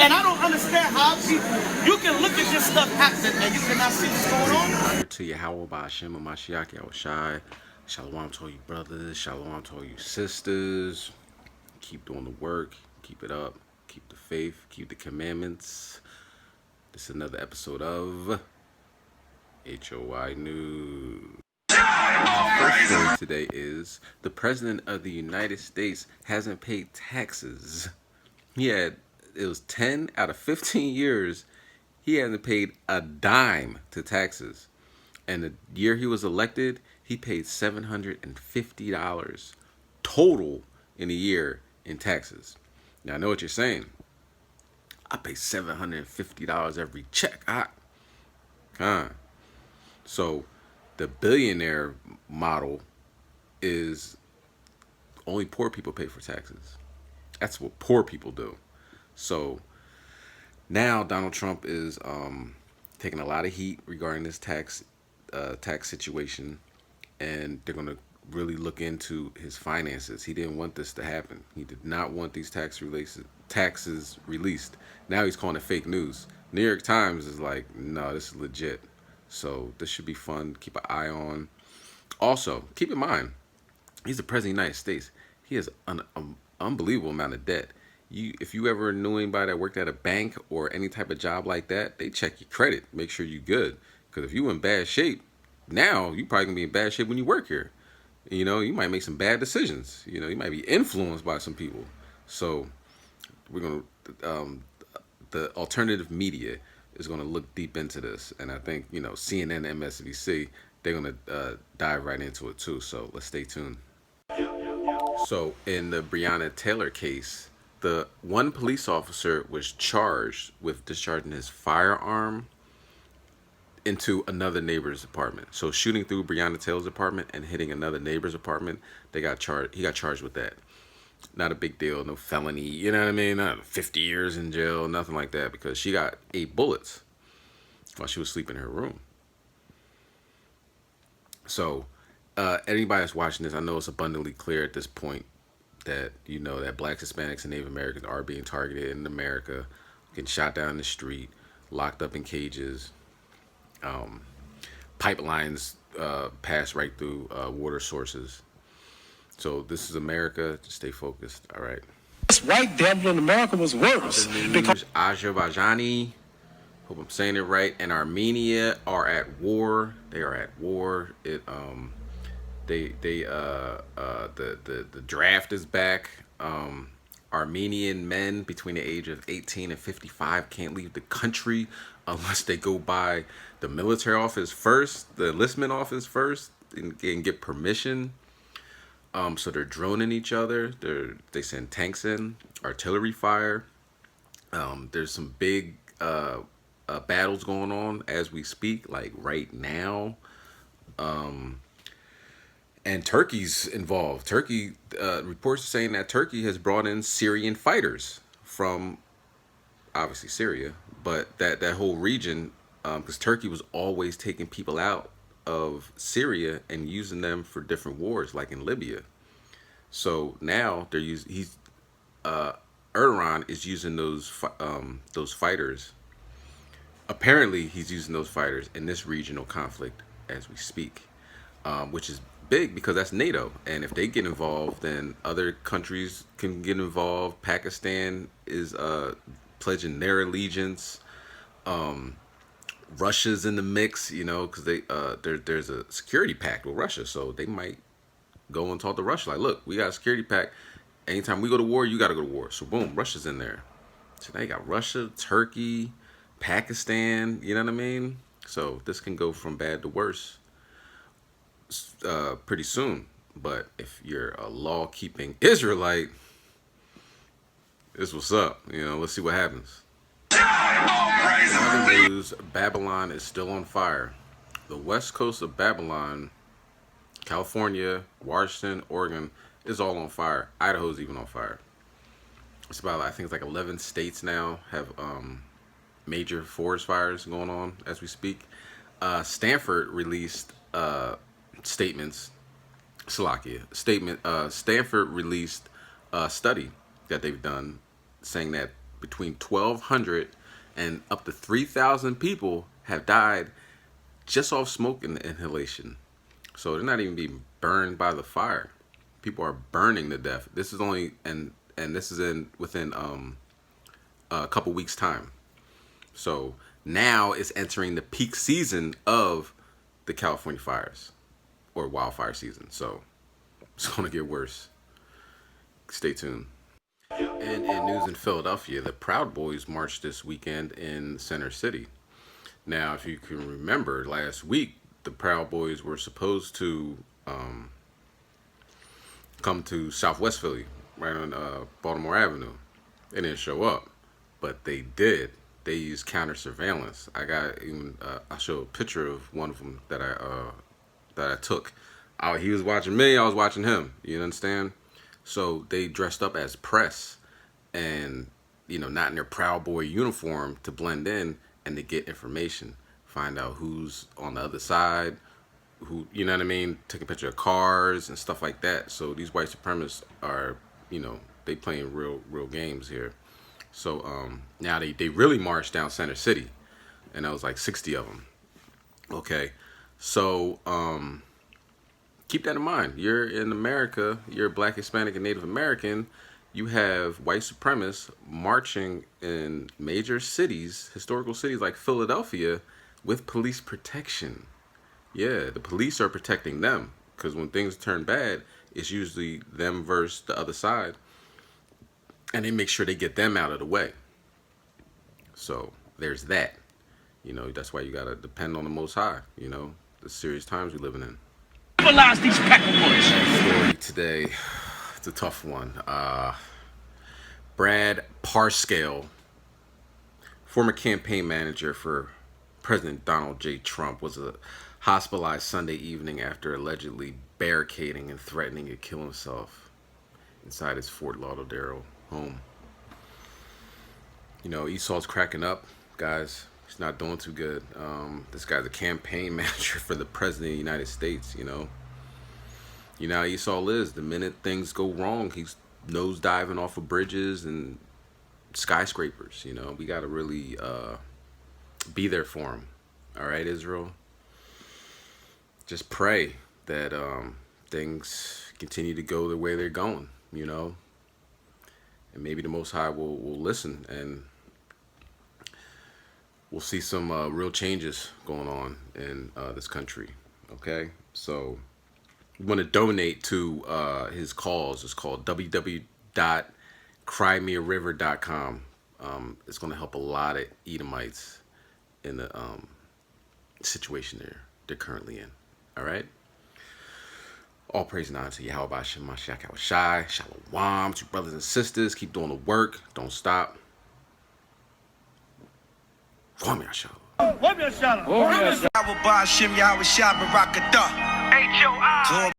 And I don't understand how people, you can look at this stuff happening and you cannot see what's going on. To Yahweh Ba'Shem Mashiach HOI. Shalom to all you brothers. Shalom to all you sisters. Keep doing the work. Keep it up. Keep the faith. Keep the commandments. This is another episode of HOI News. First story today is the President of the United States hasn't paid taxes. It was 10 out of 15 years he hasn't paid a dime to taxes. And the year he was elected, he paid $750 total in a year in taxes. Now I know what you're saying. I pay $750 every check. So the billionaire model is only poor people pay for taxes. That's what poor people do. So now Donald Trump is taking a lot of heat regarding this tax situation, and they're going to really look into his finances. He didn't want this to happen. He did not want these taxes released. Now he's calling it fake news. New York Times is like, no, this is legit. So this should be fun. Keep an eye on. Also, keep in mind, he's the president of the United States. He has an unbelievable amount of debt. If you ever knew anybody that worked at a bank or any type of job like that, they check your credit, make sure you're good. Because if you in bad shape, now you probably gonna be in bad shape when you work here. You know, you might make some bad decisions. You know, you might be influenced by some people. So we're gonna the alternative media is gonna look deep into this, and I think CNN, MSNBC, they're gonna dive right into it too. So let's stay tuned. So in the Breonna Taylor case, the one police officer was charged with discharging his firearm into another neighbor's apartment. So shooting through Breonna Taylor's apartment and hitting another neighbor's apartment, they got charged. He got charged with that. Not a big deal, no felony. You know what I mean? Not 50 years in jail, nothing like that, because she got 8 bullets while she was sleeping in her room. So anybody that's watching this, I know it's abundantly clear at this point that that blacks, Hispanics, and Native Americans are being targeted in America, getting shot down in the street, locked up in cages. Pipelines pass right through water sources. So this is America. Just stay focused. All right. This white devil in America was worse. Because Azerbaijan, hope I'm saying it right, and Armenia are at war. They are at war. The draft is back. Armenian men between the age of 18 and 55 can't leave the country unless they go by the military office first, the enlistment office first, and get permission. So they're droning each other. They send tanks in, artillery fire. There's some big battles going on as we speak, like right now. And Turkey's involved. Turkey reports are saying that Turkey has brought in Syrian fighters from obviously Syria, but that whole region, because Turkey was always taking people out of Syria and using them for different wars, like in Libya. So now Erdogan is using those fighters. Apparently, he's using those fighters in this regional conflict as we speak, which is big because that's NATO, and if they get involved, then other countries can get involved. Pakistan is pledging their allegiance. Russia's in the mix, because there's a security pact with Russia, so they might go and talk to Russia like, look, we got a security pact. Anytime we go to war, you got to go to war. So boom, Russia's in there. So now you got Russia, Turkey, Pakistan. You know what I mean? So this can go from bad to worse pretty soon. But if you're a law-keeping Israelite, this what's up. Let's see what happens. Another news, Babylon is still on fire. The west coast of Babylon, California, Washington, Oregon, is all on fire. Idaho's even on fire. It's about, I think it's like 11 states now have major forest fires going on as we speak. Stanford released statements. Stanford released a study that they've done saying that between 1,200 and up to 3,000 people have died just off smoke and inhalation. So they're not even being burned by the fire. People are burning to death. This is only and this is within a couple weeks time. So now it's entering the peak season of the California fires or wildfire season. So it's going to get worse. Stay tuned. And in news in Philadelphia, the Proud Boys marched this weekend in Center City. Now, if you can remember, last week, the Proud Boys were supposed to come to Southwest Philly, right on Baltimore Avenue. They didn't show up, but they did. They used counter surveillance. I got even I'll show a picture of one of them that I took. He was watching me, I was watching him. You understand? So they dressed up as press, and not in their Proud Boy uniform to blend in and to get information, find out who's on the other side, who what I mean, take a picture of cars and stuff like that. So these white supremacists are they playing real games here. So now they really marched down Center City, and that was like 60 of them. Okay, so keep that in mind. You're in America, you're Black, Hispanic, and Native American. You have white supremacists marching in major cities, historical cities like Philadelphia, with police protection. Yeah, the police are protecting them, because when things turn bad, it's usually them versus the other side. And they make sure they get them out of the way. So there's that. That's why you got to depend on the Most High, the serious times we're living in. Civilize these peckerwoods. Story today, it's a tough one. Brad Parscale, former campaign manager for President Donald J. Trump, was hospitalized Sunday evening after allegedly barricading and threatening to kill himself inside his Fort Lauderdale home. Esau's cracking up, guys. He's not doing too good. This guy's a campaign manager for the President of the United States, how Esau is. The minute things go wrong, he's nose diving off of bridges and skyscrapers. We got to really be there for him. All right, Israel? Just pray that things continue to go the way they're going, and maybe the Most High will listen, and we'll see some real changes going on in this country. Okay, so you want to donate to his cause. It's called www.crymeariver.com. It's going to help a lot of Edomites in the situation they're currently in. All right. All praise and honor to Yahweh Hashem Mashiach Yahushai. Shalom to brothers and sisters. Keep doing the work. Don't stop. HOI. HOI.